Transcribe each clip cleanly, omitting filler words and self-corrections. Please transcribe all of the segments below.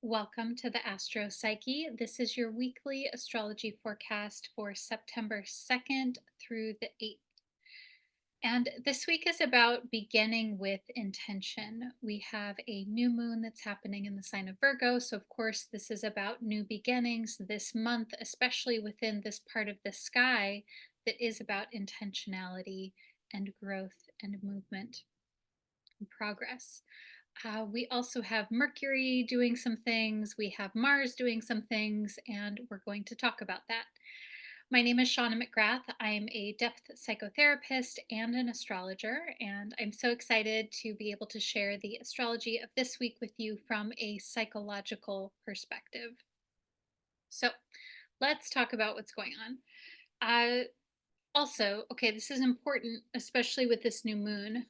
Welcome to the Astro Psyche. This is your weekly astrology forecast for September 2nd through the 8th. And this week is about beginning with intention. We have a new moon that's happening in the sign of Virgo. So, of course, this is about new beginnings this month, especially within this part of the sky that is about intentionality and growth and movement and progress. We also have Mercury doing some things, we have Mars doing some things, and we're going to talk about that. My name is Shawna McGrath. I'm a depth psychotherapist and an astrologer, and I'm so excited to be able to share the astrology of this week with you from a psychological perspective. So, let's talk about what's going on. Okay, this is important, especially with this new moon.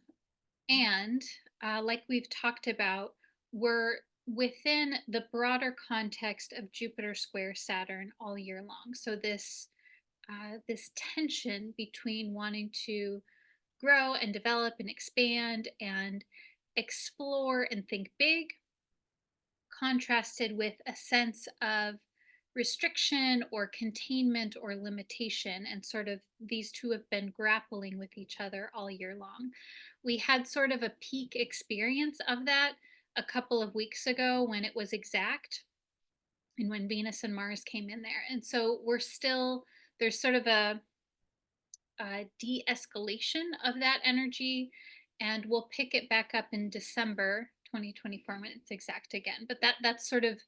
And like we've talked about, we're within the broader context of Jupiter square Saturn all year long. So this tension between wanting to grow and develop and expand and explore and think big, contrasted with a sense of restriction or containment or limitation. And sort of these two have been grappling with each other all year long. We had sort of a peak experience of that a couple of weeks ago when it was exact and when Venus and Mars came in there. And so there's sort of a de escalation of that energy. And we'll pick it back up in December 2024 when it's exact again. But that's sort of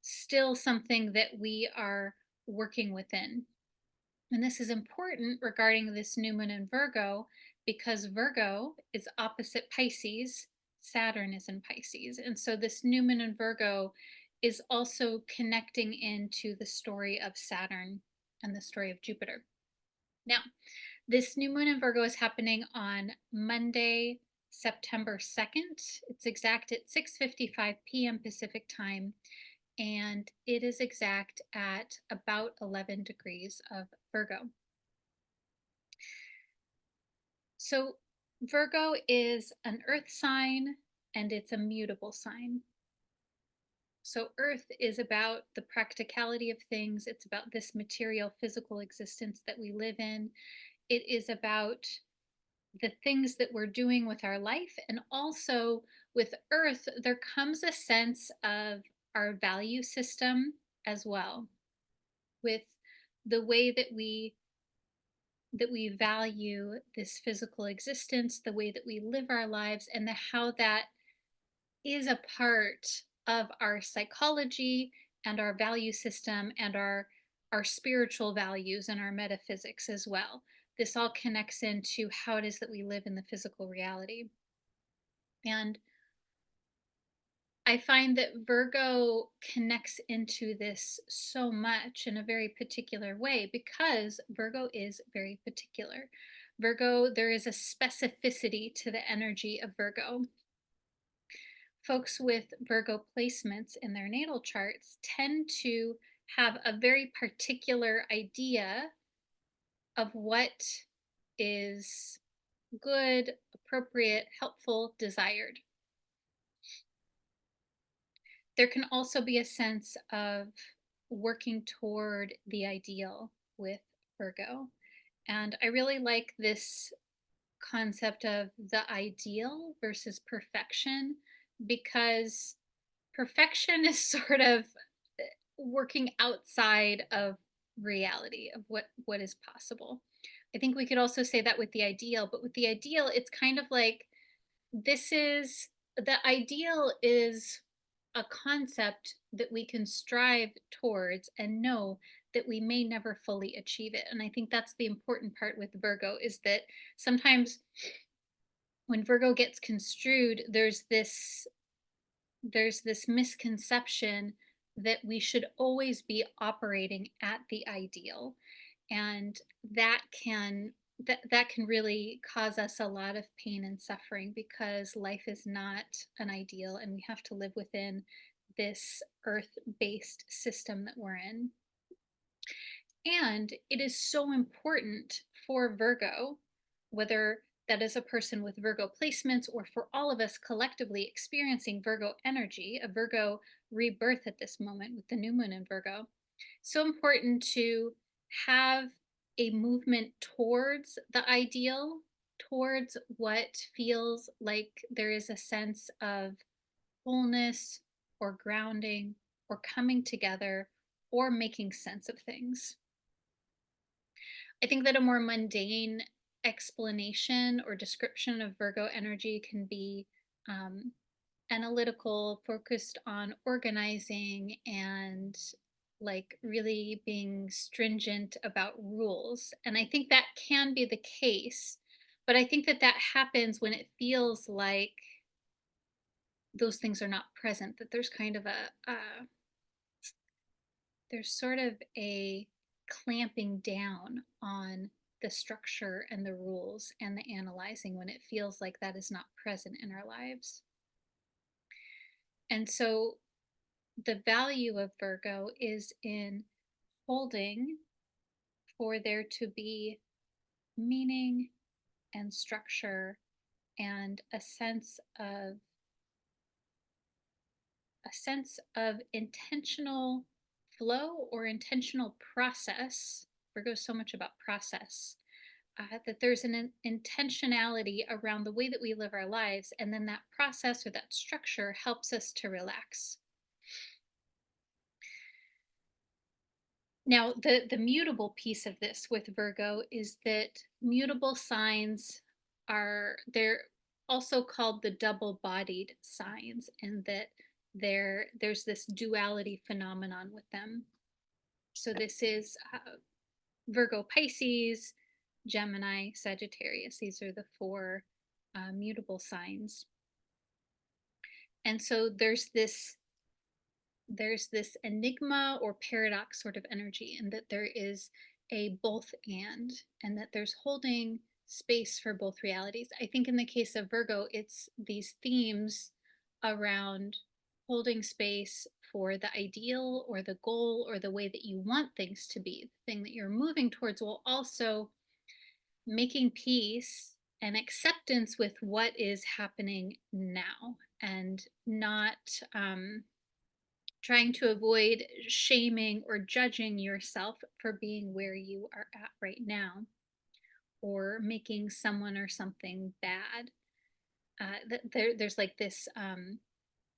still something that we are working within. And this is important regarding this new moon in Virgo because Virgo is opposite Pisces. Saturn is in Pisces. And so this new moon in Virgo is also connecting into the story of Saturn and the story of Jupiter. Now, this new moon in Virgo is happening on Monday, September 2nd. It's exact at 6:55 p.m. Pacific time, and it is exact at about 11 degrees of Virgo. So, Virgo is an earth sign and it's a mutable sign. So, earth is about the practicality of things, it's about this material, physical existence that we live in. It is about the things that we're doing with our life. And also with earth, there comes a sense of our value system as well, with the way that we value this physical existence, the way that we live our lives, and how that is a part of our psychology and our value system and our spiritual values and our metaphysics as well. This all connects into how it is that we live in the physical reality. And I find that Virgo connects into this so much in a very particular way because Virgo is very particular. Virgo, there is a specificity to the energy of Virgo. Folks with Virgo placements in their natal charts tend to have a very particular idea of what is good, appropriate, helpful, desired. There can also be a sense of working toward the ideal with Virgo. And I really like this concept of the ideal versus perfection because perfection is sort of working outside of reality of what is possible. I think we could also say that with the ideal, but with the ideal it's kind of like this is the ideal is a concept that we can strive towards and know that we may never fully achieve it. And I think that's the important part with Virgo is that sometimes when Virgo gets construed, there's this misconception that we should always be operating at the ideal, and that can really cause us a lot of pain and suffering because life is not an ideal and we have to live within this earth-based system that we're in. And it is so important for Virgo, whether that is a person with Virgo placements, or for all of us collectively experiencing Virgo energy, a Virgo rebirth at this moment with the new moon in Virgo, so important to have a movement towards the ideal, towards what feels like there is a sense of wholeness or grounding or coming together or making sense of things. I think that a more mundane explanation or description of Virgo energy can be um, analytical, focused on organizing and like really being stringent about rules. And I think that can be the case. But I think that that happens when it feels like those things are not present, that there's kind of there's sort of a clamping down on the structure and the rules and the analyzing when it feels like that is not present in our lives. And so the value of Virgo is in holding for there to be meaning and structure and a sense of intentional flow or intentional process. Virgo is so much about process. That there's an intentionality around the way that we live our lives, and then that process or that structure helps us to relax. Now, the mutable piece of this with Virgo is that mutable signs they're also called the double-bodied signs, and that there's this duality phenomenon with them. So this is Virgo, Pisces, Gemini, Sagittarius. These are the four mutable signs. And so there's this enigma or paradox sort of energy, and that there is a both and that there's holding space for both realities. I think in the case of Virgo, it's these themes around holding space for the ideal or the goal or the way that you want things to be, the thing that you're moving towards, while also making peace and acceptance with what is happening now, and not trying to avoid shaming or judging yourself for being where you are at right now, or making someone or something bad. There's like this,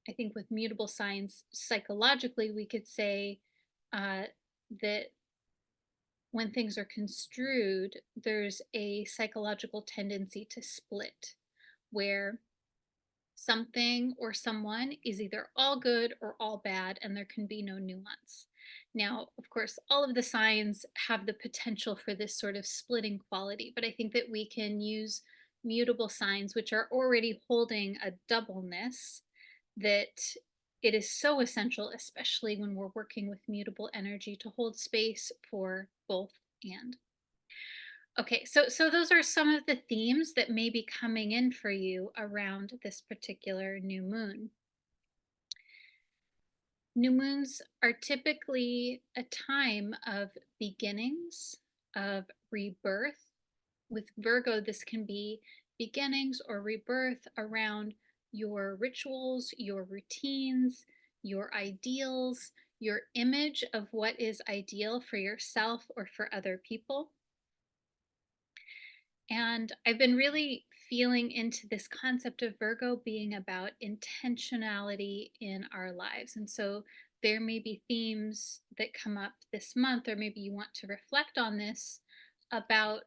I think with mutable signs, psychologically, we could say uh, that when things are construed, there's a psychological tendency to split, where something or someone is either all good or all bad, and there can be no nuance. Now, of course, all of the signs have the potential for this sort of splitting quality, but I think that we can use mutable signs, which are already holding a doubleness, that it is so essential, especially when we're working with mutable energy, to hold space for both and. Okay, so those are some of the themes that may be coming in for you around this particular new moon. New moons are typically a time of beginnings, of rebirth. With Virgo, this can be beginnings or rebirth around your rituals, your routines, your ideals, your image of what is ideal for yourself or for other people. And I've been really feeling into this concept of Virgo being about intentionality in our lives. And so there may be themes that come up this month, or maybe you want to reflect on this about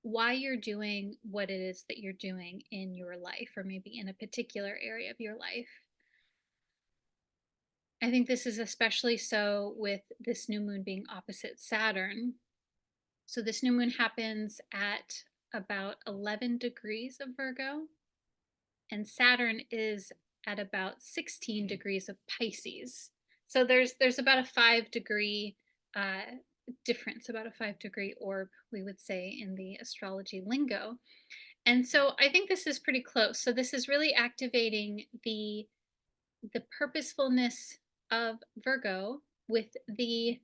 why you're doing what it is that you're doing in your life, or maybe in a particular area of your life. I think this is especially so with this new moon being opposite Saturn. So this new moon happens at about 11 degrees of Virgo, and Saturn is at about 16 degrees of Pisces. So there's about a 5 degree difference, about a 5 degree orb, we would say in the astrology lingo. And so I think this is pretty close. So this is really activating the purposefulness of Virgo with the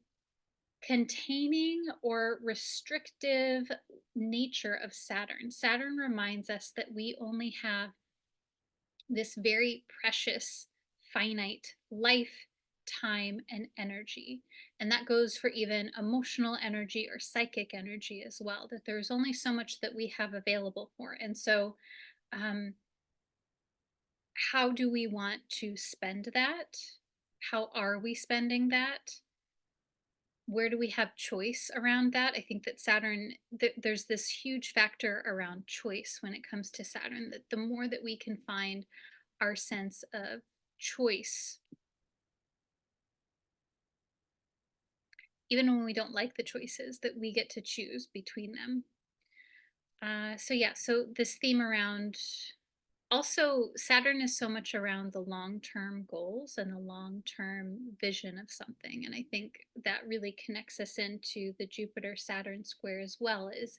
containing or restrictive nature of Saturn. Saturn reminds us that we only have this very precious, finite life, time, and energy. And that goes for even emotional energy or psychic energy as well, that there's only so much that we have available for. And so, um, how do we want to spend that? How are we spending that? Where do we have choice around that? I think that Saturn, there's this huge factor around choice when it comes to Saturn, that the more that we can find our sense of choice, even when we don't like the choices, that we get to choose between them. So yeah, so this theme around, also Saturn is so much around the long-term goals and the long-term vision of something. And I think that really connects us into the Jupiter Saturn square as well, is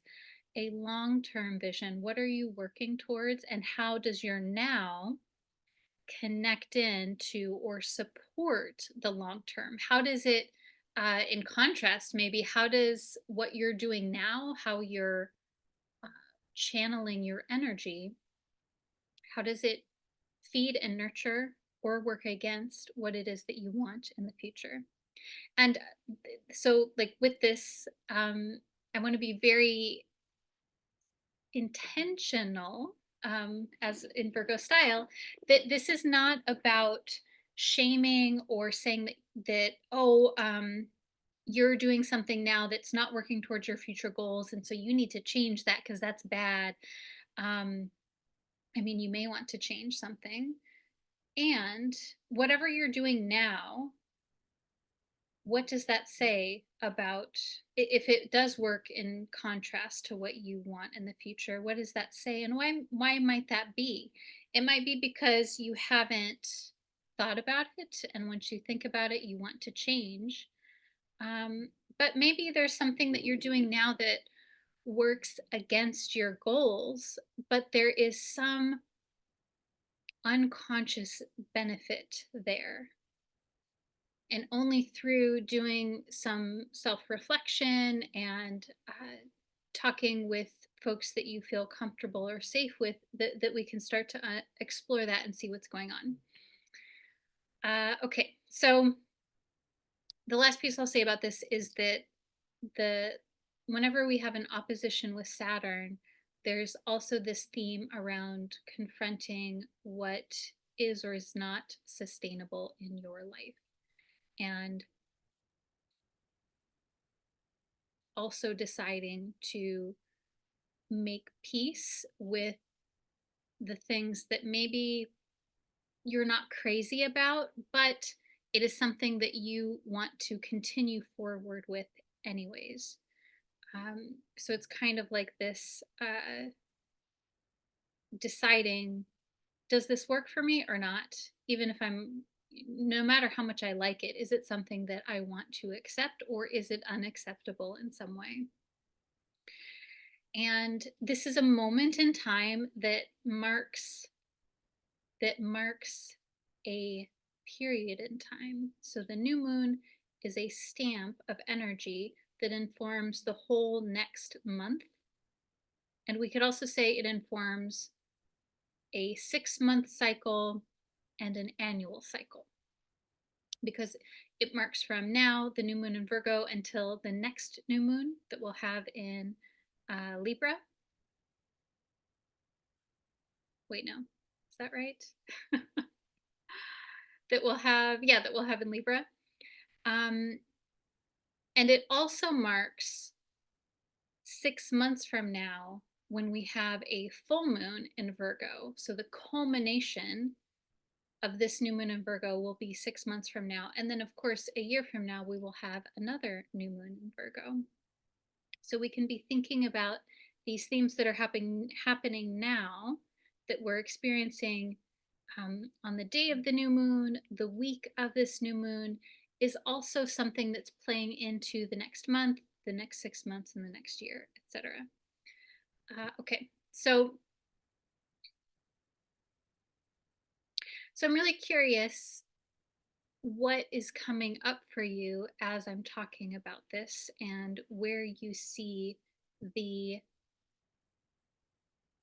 a long-term vision. What are you working towards, and how does your now connect in to or support the long term? How does it, in contrast, maybe, how does what you're doing now, how you're uh, channeling your energy, how does it feed and nurture or work against what it is that you want in the future? And so, like with this, I want to be very intentional, as in Virgo style, that this is not about shaming or saying that oh, you're doing something now that's not working towards your future goals, and so you need to change that because that's bad. Um, I mean, you may want to change something, and whatever you're doing now, what does that say about, if it does work in contrast to what you want in the future? What does that say, and why might that be? It might be because you haven't thought about it, and once you think about it you want to change. um, but maybe there's something that you're doing now that works against your goals, but there is some unconscious benefit there, and only through doing some self-reflection and talking with folks that you feel comfortable or safe with, that we can start to explore that and see what's going on. Okay, so the last piece I'll say about this is that the whenever we have an opposition with Saturn, there's also this theme around confronting what is or is not sustainable in your life, and also deciding to make peace with the things that maybe you're not crazy about, but it is something that you want to continue forward with anyways. So it's kind of like this, deciding, does this work for me or not? Even if no matter how much I like it, is it something that I want to accept, or is it unacceptable in some way? And this is a moment in time that marks a period in time. So the new moon is a stamp of energy that informs the whole next month. And we could also say it informs a 6 month cycle and an annual cycle, because it marks from now, the new moon in Virgo, until the next new moon that we'll have in Libra. Wait, no, is that right? that we'll have in Libra. Um, and it also marks 6 months from now when we have a full moon in Virgo. So the culmination of this new moon in Virgo will be 6 months from now. And then, of course, a year from now, we will have another new moon in Virgo. So we can be thinking about these themes that are happening now, that we're experiencing on the day of the new moon, the week of this new moon, is also something that's playing into the next month, the next 6 months, and the next year, etc. Okay, so I'm really curious what is coming up for you as I'm talking about this, and where you see the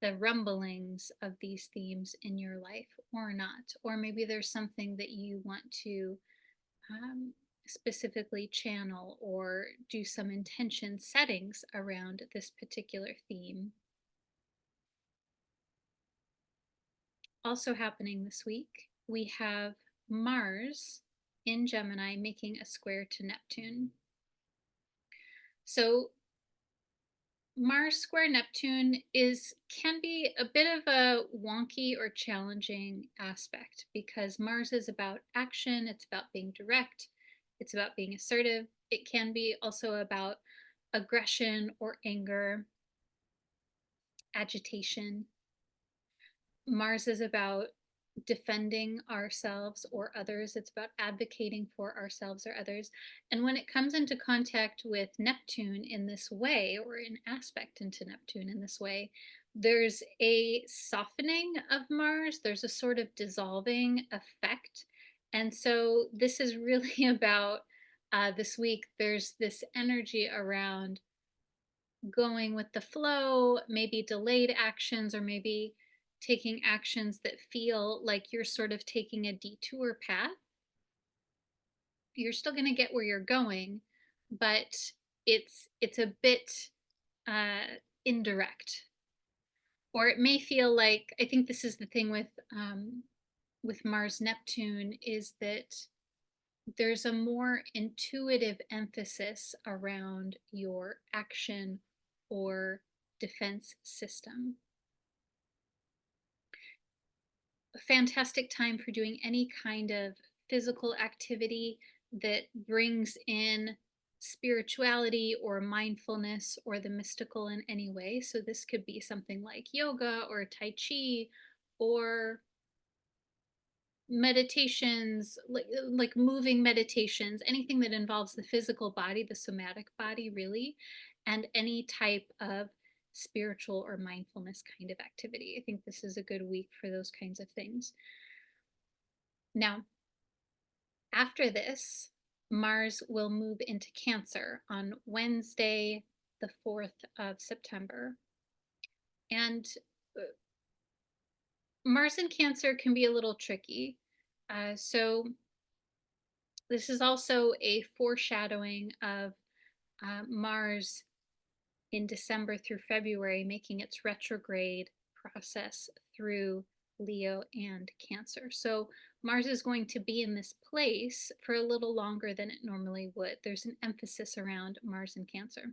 the rumblings of these themes in your life or not. Or maybe there's something that you want to um, specifically channel or do some intention settings around this particular theme. Also happening this week, we have Mars in Gemini making a square to Neptune. So Mars square Neptune can be a bit of a wonky or challenging aspect because Mars is about action, it's about being direct, it's about being assertive. It can be also about aggression or anger, agitation. Mars is about defending ourselves or others. It's about advocating for ourselves or others. And when it comes into contact with Neptune in this way, or in aspect into Neptune in this way, there's a softening of Mars, there's a sort of dissolving effect. And so this is really about this week, there's this energy around going with the flow, maybe delayed actions, or maybe taking actions that feel like you're sort of taking a detour path. You're still going to get where you're going, but it's a bit indirect, or it may feel like, I think this is the thing with Mars Neptune, is that there's a more intuitive emphasis around your action or defense system. A fantastic time for doing any kind of physical activity that brings in spirituality or mindfulness or the mystical in any way. So this could be something like yoga or tai chi or meditations, like moving meditations, anything that involves the physical body, the somatic body, really, and any type of spiritual or mindfulness kind of activity. I think this is a good week for those kinds of things. Now, after this, Mars will move into Cancer on Wednesday, the 4th of September. And Mars in Cancer can be a little tricky. So this is also a foreshadowing of Mars in December through February, making its retrograde process through Leo and Cancer. So Mars is going to be in this place for a little longer than it normally would. There's an emphasis around Mars and Cancer.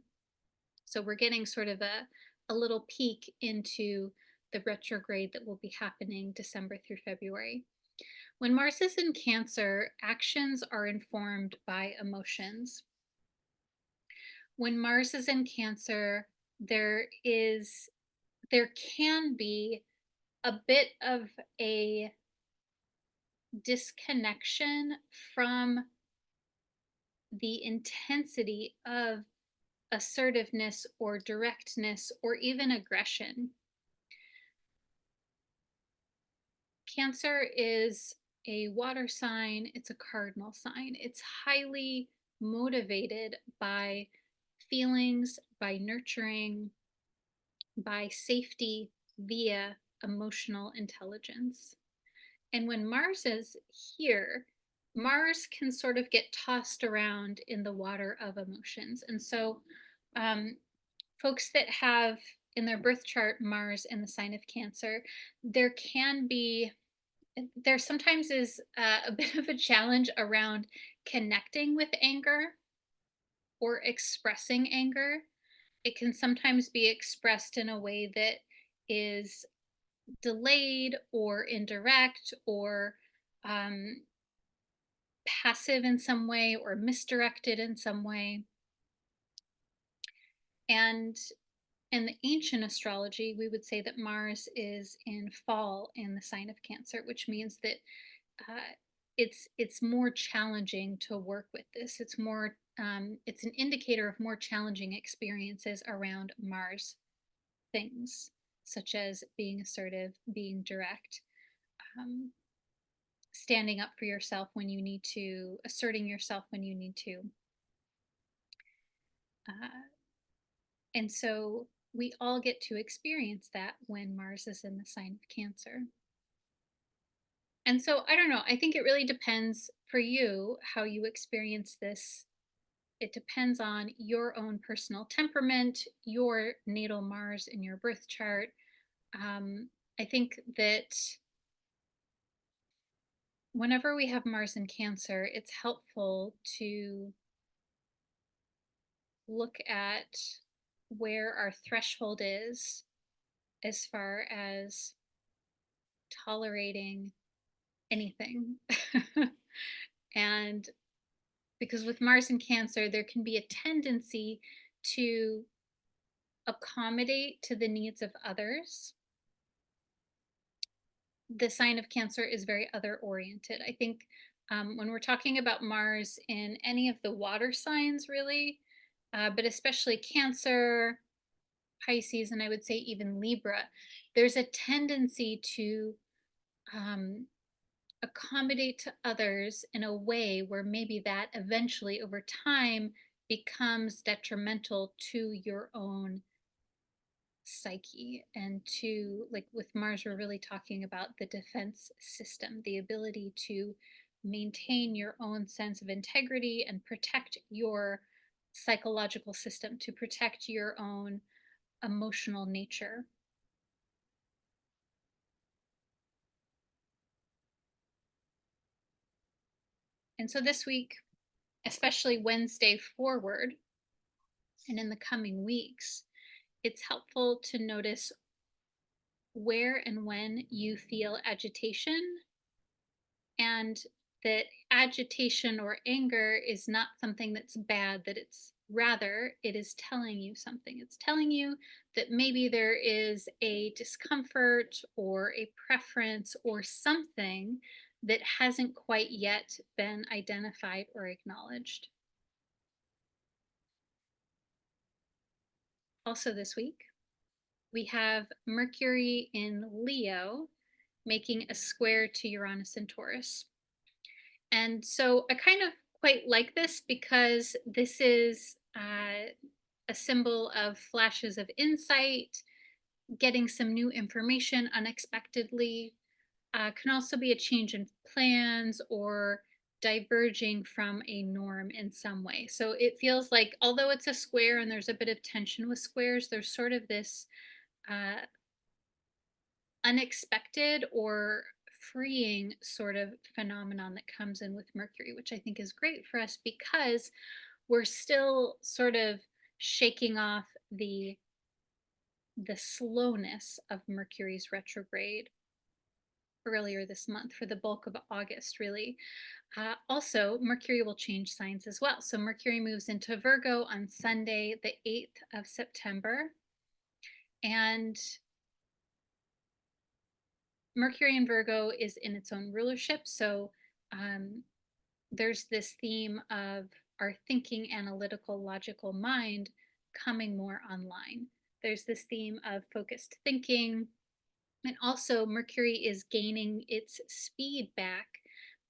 So we're getting sort of a little peek into the retrograde that will be happening December through February. When Mars is in Cancer, actions are informed by emotions. When Mars is in Cancer, there can be a bit of a disconnection from the intensity of assertiveness or directness or even aggression. Cancer is a water sign, it's a cardinal sign. It's highly motivated by feelings, by nurturing, by safety via emotional intelligence. And when Mars is here, Mars can sort of get tossed around in the water of emotions. And so, folks that have in their birth chart Mars in the sign of Cancer, there can be, there sometimes is a bit of a challenge around connecting with anger or expressing anger. It can sometimes be expressed in a way that is delayed or indirect or um, passive in some way or misdirected in some way. And in the ancient astrology, we would say that Mars is in fall in the sign of Cancer, which means that uh, it's more challenging to work with this. It's more it's an indicator of more challenging experiences around Mars things, such as being assertive, being direct. Um, standing up for yourself when you need to, asserting yourself when you need to. Uh, and so we all get to experience that when Mars is in the sign of Cancer. And so I don't know, I think it really depends for you how you experience this. It depends on your own personal temperament, your natal Mars in your birth chart. I think that whenever we have Mars in Cancer, it's helpful to look at where our threshold is as far as tolerating anything. And because with Mars in Cancer, there can be a tendency to accommodate to the needs of others. The sign of Cancer is very other oriented. I think when we're talking about Mars in any of the water signs, really, but especially Cancer, Pisces, and I would say even Libra, there's a tendency to um, accommodate to others in a way where maybe that eventually over time becomes detrimental to your own psyche. And to, like with Mars, we're really talking about the defense system, the ability to maintain your own sense of integrity and protect your psychological system, to protect your own emotional nature. And so this week, especially Wednesday forward and in the coming weeks, it's helpful to notice where and when you feel agitation, and that agitation or anger is not something that's bad, that it's rather, it is telling you something. It's telling you that maybe there is a discomfort or a preference or something that hasn't quite yet been identified or acknowledged. Also, this week, we have Mercury in Leo making a square to Uranus and Taurus. And so I kind of quite like this because this is a symbol of flashes of insight, getting some new information unexpectedly. Can also be a change in plans or diverging from a norm in some way. So it feels like, although it's a square and there's a bit of tension with squares, there's sort of this uh, unexpected or freeing sort of phenomenon that comes in with Mercury, which I think is great for us because we're still sort of shaking off the slowness of Mercury's retrograde earlier this month for the bulk of August, really. Also, Mercury will change signs as well. So Mercury moves into Virgo on Sunday, the 8th of September. And Mercury in Virgo is in its own rulership. So um, there's this theme of our thinking, analytical, logical mind coming more online. There's this theme of focused thinking. And also, Mercury is gaining its speed back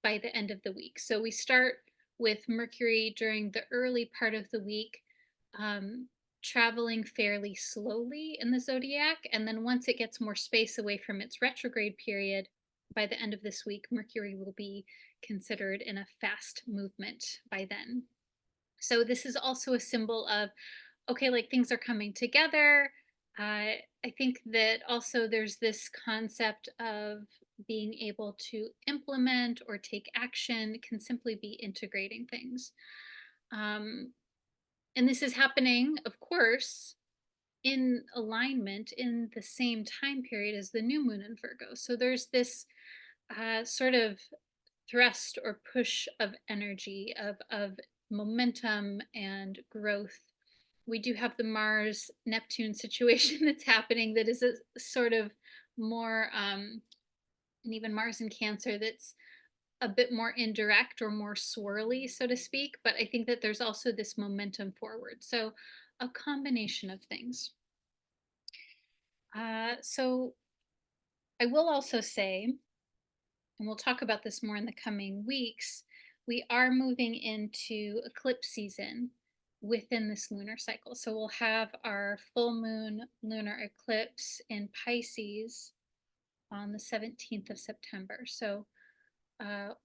by the end of the week. So we start with Mercury during the early part of the week, um, traveling fairly slowly in the zodiac. And then once it gets more space away from its retrograde period, by the end of this week, Mercury will be considered in a fast movement by then. So this is also a symbol of, okay, like things are coming together. I think that also there's this concept of being able to implement or take action, can simply be integrating things. Um, and this is happening, of course, in alignment in the same time period as the new moon in Virgo. So there's this sort of thrust or push of energy, of momentum and growth. We do have the Mars Neptune situation that's happening that is a sort of more, and even Mars in Cancer that's a bit more indirect or more swirly, so to speak. But I think that there's also this momentum forward. So a combination of things. So I will also say and we'll talk about this more in the coming weeks, we are moving into eclipse season within this lunar cycle. So we'll have our full moon lunar eclipse in Pisces on the 17th of September. So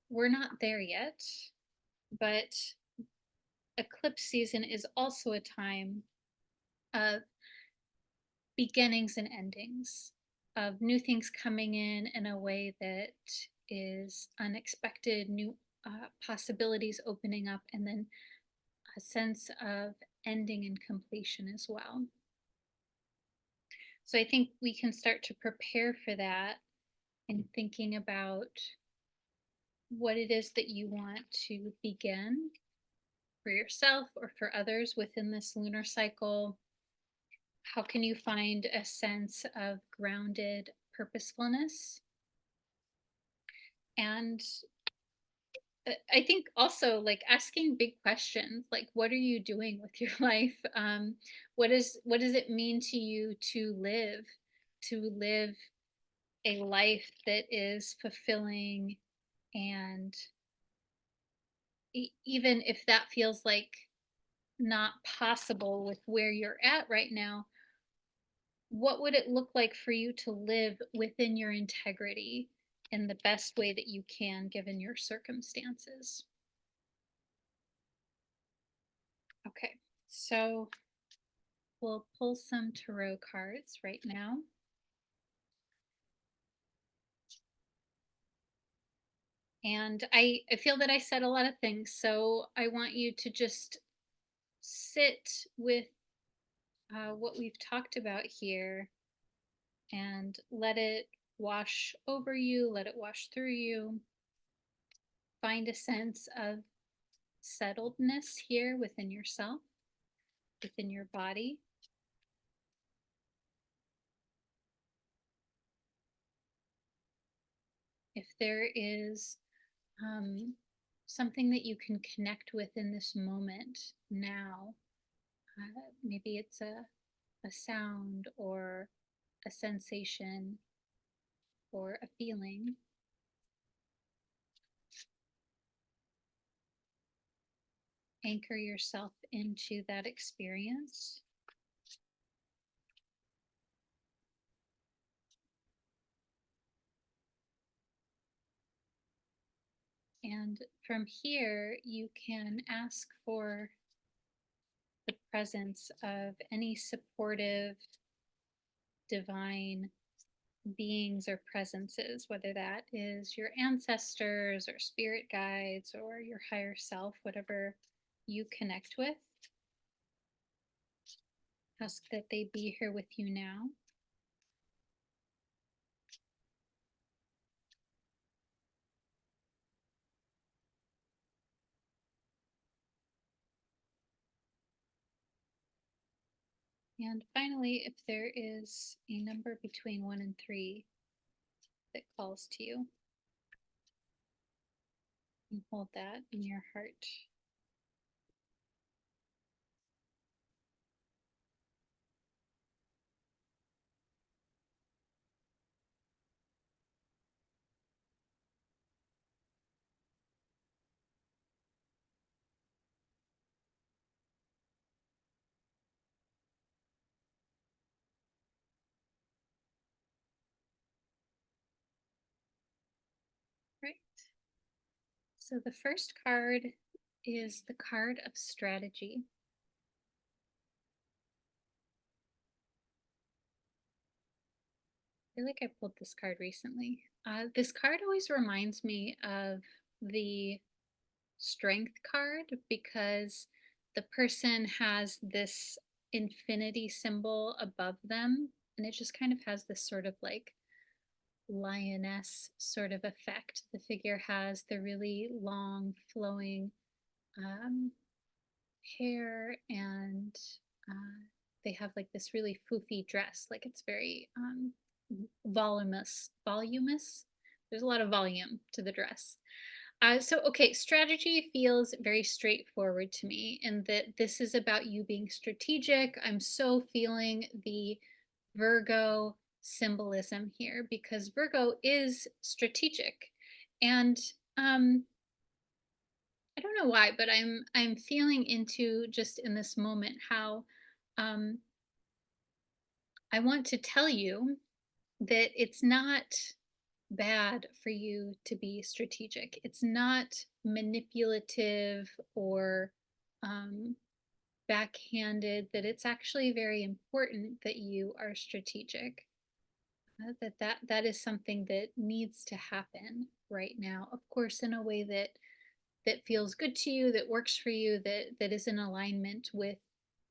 we're not there yet, but eclipse season is also a time of beginnings and endings, of new things coming in a way that is unexpected, new possibilities opening up, and then a sense of ending and completion as well. So I think we can start to prepare for that in thinking about what it is that you want to begin for yourself or for others within this lunar cycle. How can you find a sense of grounded purposefulness? And I think also like asking big questions, like what are you doing with your life? What does it mean to you to live a life that is fulfilling, and even if that feels like not possible with where you're at right now, what would it look like for you to live within your integrity in the best way that you can given your circumstances? Okay, so we'll pull some tarot cards right now. And I feel that I said a lot of things, so I want you to just sit with what we've talked about here and let it wash over you, let it wash through you. Find a sense of settledness here within yourself, within your body. If there is something that you can connect with in this moment now, maybe it's a sound or a sensation or a feeling. Anchor yourself into that experience. And from here, you can ask for the presence of any supportive, divine beings or presences, whether that is your ancestors or spirit guides or your higher self, whatever you connect with. Ask that they be here with you now. And finally, if there is a number between 1 and 3 that calls to you, and hold that in your heart. Right. So the first card is the card of strategy. I feel like I pulled this card recently. This card always reminds me of the strength card because the person has this infinity symbol above them, and it just kind of has this sort of like lioness sort of effect. The figure has the really long flowing um, hair, and they have like this really foofy dress, like it's very voluminous. There's a lot of volume to the dress. Okay, strategy feels very straightforward to me in that this is about you being strategic. I'm so feeling the Virgo symbolism here because Virgo is strategic. And um, I don't know why, but I'm feeling into just in this moment how um, I want to tell you that it's not bad for you to be strategic. It's not manipulative or um, backhanded. That it's actually very important that you are strategic. That is something that needs to happen right now. Of course, in a way that feels good to you, that works for you, that is in alignment with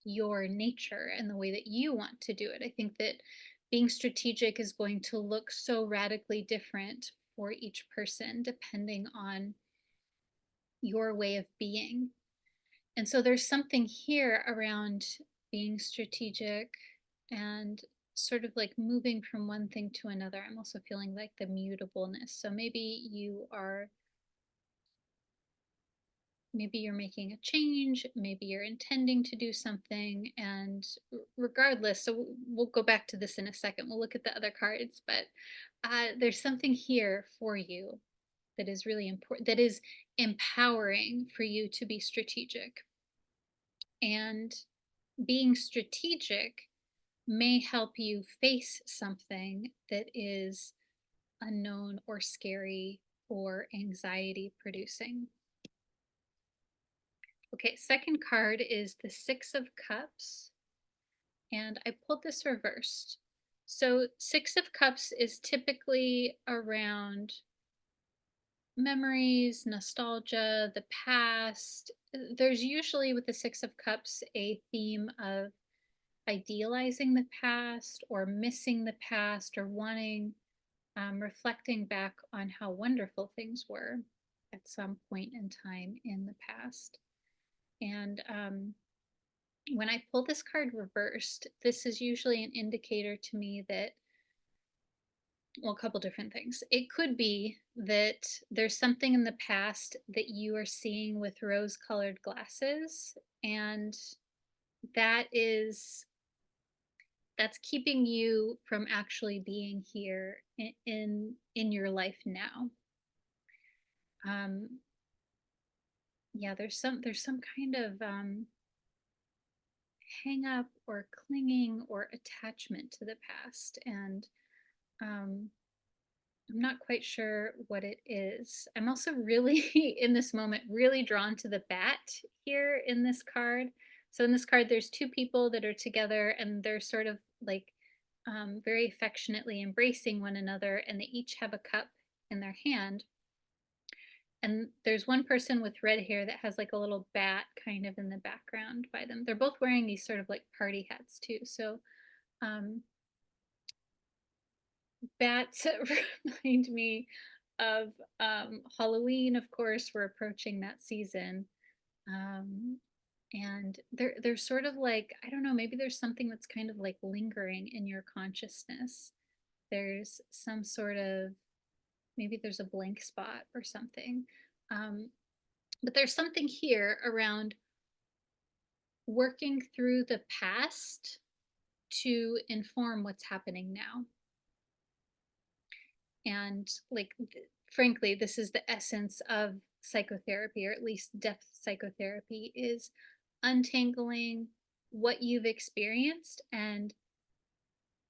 your nature and the way that you want to do it. I think that being strategic is going to look so radically different for each person depending on your way of being. And so there's something here around being strategic and sort of like moving from one thing to another. I'm also feeling like the mutableness. So maybe you're making a change, maybe you're intending to do something, and regardless, so we'll go back to this in a second. We'll look at the other cards, but there's something here for you that is really important, that is empowering for you to be strategic. And being strategic may help you face something that is unknown or scary or anxiety producing. Okay, second card is the Six of Cups, and I pulled this reversed. So, Six of Cups is typically around memories, nostalgia, the past. There's usually with the Six of Cups a theme of idealizing the past or missing the past or wanting, reflecting back on how wonderful things were at some point in time in the past. And when I pull this card reversed, this is usually an indicator to me that, well, a couple different things. It could be that there's something in the past that you are seeing with rose colored glasses, and that is that's keeping you from actually being here in your life now. Um, yeah, there's some kind of hang up or clinging or attachment to the past, and um, I'm not quite sure what it is. I'm also really, in this moment, really drawn to the bat here in this card. So, in this card, there's two people that are together and they're sort of like very affectionately embracing one another, and they each have a cup in their hand. And there's one person with red hair that has like a little bat kind of in the background by them. They're both wearing these sort of like party hats too. So, um, bats remind me of Halloween. Of course, we're approaching that season, um, and they're sort of like, I don't know. Maybe there's something that's kind of like lingering in your consciousness. There's some sort of, maybe there's a blank spot or something, um, but there's something here around working through the past to inform what's happening now. And like, frankly, this is the essence of psychotherapy, or at least depth psychotherapy, is untangling what you've experienced and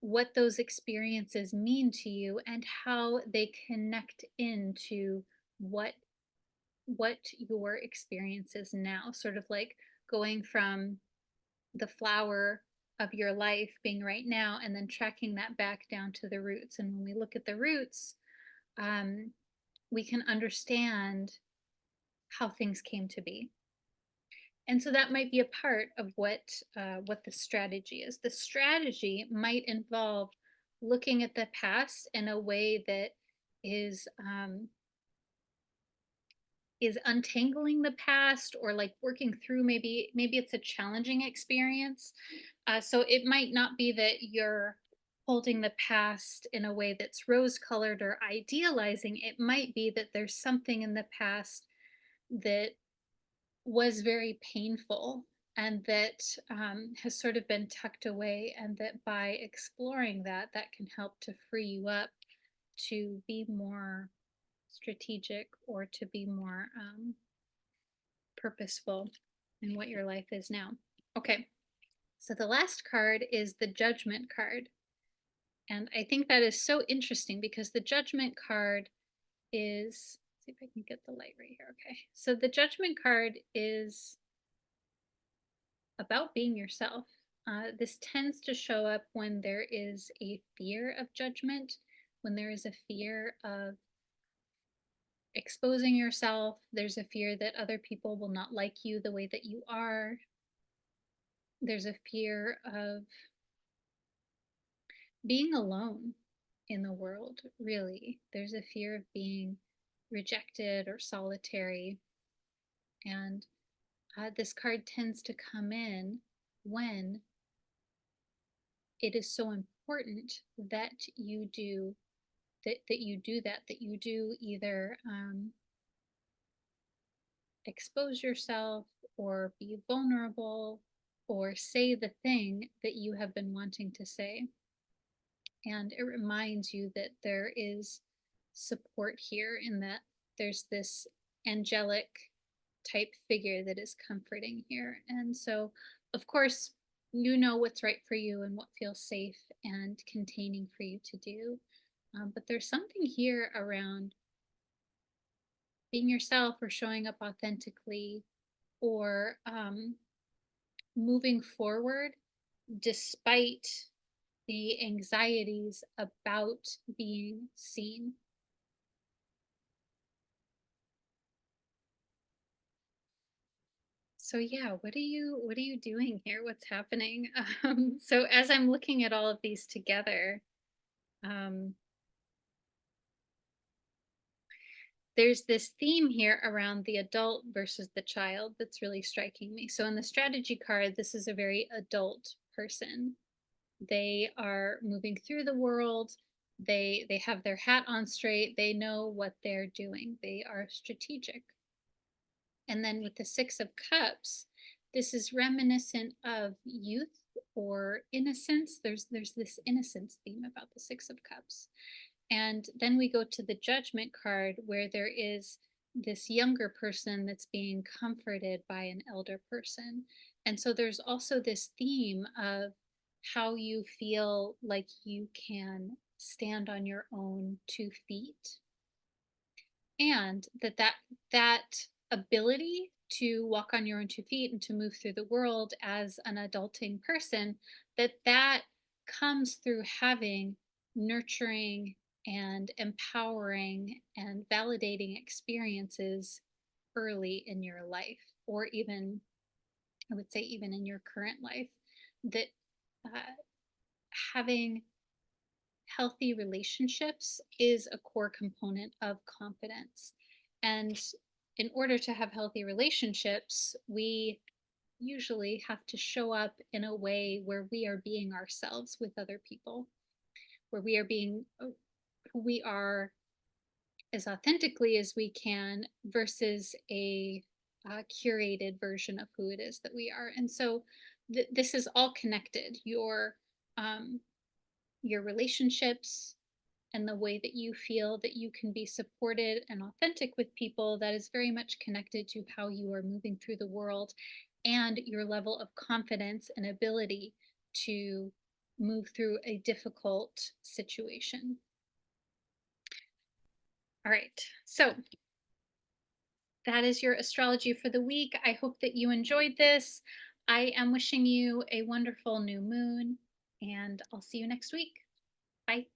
what those experiences mean to you and how they connect into what what your experience is now, sort of like going from the flower of your life being right now and then tracking that back down to the roots. And when we look at the roots, um, we can understand how things came to be. And so that might be a part of what the strategy is. The strategy might involve looking at the past in a way that is is untangling the past, or like working through, maybe it's a challenging experience. So it might not be that you're holding the past in a way that's rose colored or idealizing. It might be that there's something in the past that was very painful and that has sort of been tucked away, and that by exploring that, that can help to free you up to be more strategic or to be more purposeful in what your life is now. Okay, so the last card is the Judgment card. And I think that is so interesting because the Judgment card is, let's see if I can get the light right here. Okay, so the Judgment card is about being yourself. This tends to show up when there is a fear of judgment, when there is a fear of exposing yourself, there's a fear that other people will not like you the way that you are, there's a fear of being alone in the world, really. There's a fear of being rejected or solitary. And this card tends to come in when it is so important that you do that you do either expose yourself or be vulnerable or say the thing that you have been wanting to say. And it reminds you that there is support here, in that there's this angelic type figure that is comforting here. And so, of course, you know what's right for you and what feels safe and containing for you to do. But there's something here around being yourself or showing up authentically or moving forward despite the anxieties about being seen. So yeah, what are you doing here? What's happening? So as I'm looking at all of these together, um, there's this theme here around the adult versus the child that's really striking me. So in the strategy card, this is a very adult person. They are moving through the world. They have their hat on straight. They know what they're doing. They are strategic. And then with the 6 of Cups, this is reminiscent of youth or innocence. There's this innocence theme about the 6 of Cups. And then we go to the Judgment card, where there is this younger person that's being comforted by an elder person. And so there's also this theme of how you feel like you can stand on your own 2 feet, and that ability to walk on your own 2 feet and to move through the world as an adulting person, that comes through having nurturing and empowering and validating experiences early in your life, or even, I would say, even in your current life, that uh, having healthy relationships is a core component of confidence. And in order to have healthy relationships, we usually have to show up in a way where we are being ourselves with other people, where we are being who we are as authentically as we can versus a curated version of who it is that we are. And so this is all connected. Um, your relationships, and the way that you feel that you can be supported and authentic with people, that is very much connected to how you are moving through the world and your level of confidence and ability to move through a difficult situation. All right, so that is your astrology for the week. I hope that you enjoyed this. I am wishing you a wonderful new moon, and I'll see you next week. Bye.